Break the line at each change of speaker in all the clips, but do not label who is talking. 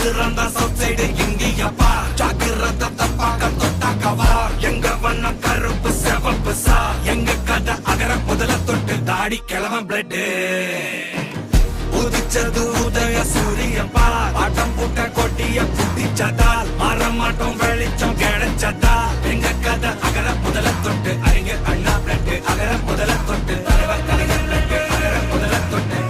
ரவுதுறந்த south side இந்தியப்பா ஜாக்கிரத தப்பாக்க தொட்டாக்கவா எங்க வண்ண கருப்பு செவப்பு சா எங்க கதை அகர முதல தொட்டு தாடி கிளவன் பிளட் உதிச்சது உதய சூரியப்பா ஆட்டம் பூட்ட கொட்டிய புட்டிச்சதால் மாறமாட்டோம் வெளிச்சம் கிடைச்சதா எங்க கதை அகர முதல தொட்டு அறிஞர் அண்ணா பிளட் அகர முதல தொட்டு தலைவர் கலைஞர் பிளட் அகர முதல தொட்டு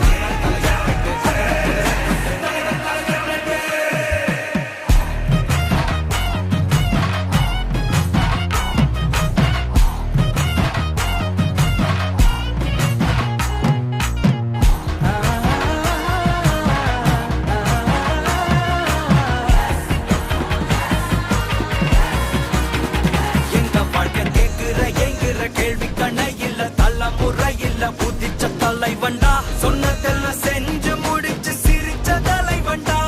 புதிச்ச தலைவண்டா சொன்னதெல்லாம் செஞ்சு முடிச்சு சிரிச்ச தலைவண்டா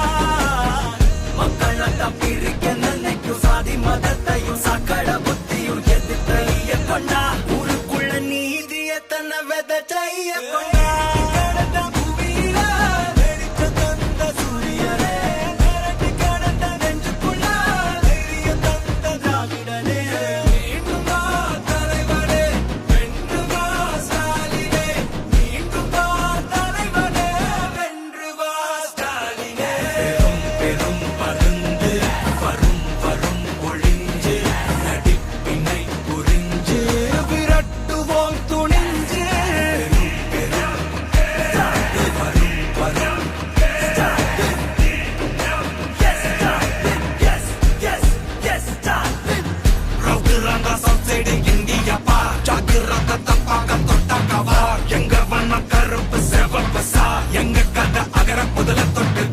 மக்கள் பிரிக்க நினைக்கும் சாதி மதத்தையும் சக்கட புத்தியும் எதிர்த்தைய கொண்டா ஊருக்குள்ள நீதிய தன்னை விதைச்சைய கொண்டா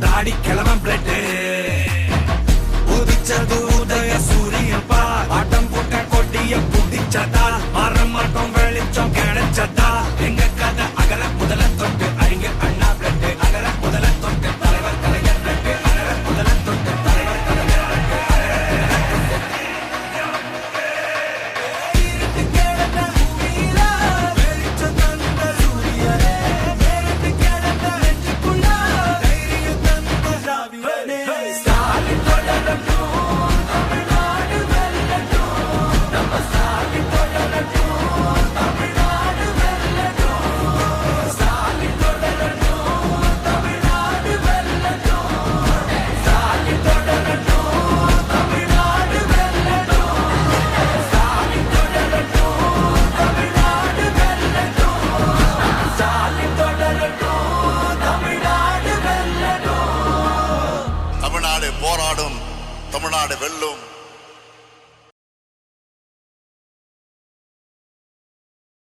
தாடி கிளவன் பிளட் உதிச்சது உதய சூரியப்பா ஆட்டம் போட்ட கொட்டிய புட்டிச்சதா மாறமாட்டோம் வெளிச்சம் கிடைச்சதா எங்க கதை அகர முதல தொட்டு அறிஞர் அண்ணா பிளட் அகர முதல தொட்டு தலைவர் கலைஞர் பிளட் அகர முதல தொட்டு தலைவர் கலைஞர்
தமிழ்நாடு போராடும், தமிழ்நாடு வெல்லும்.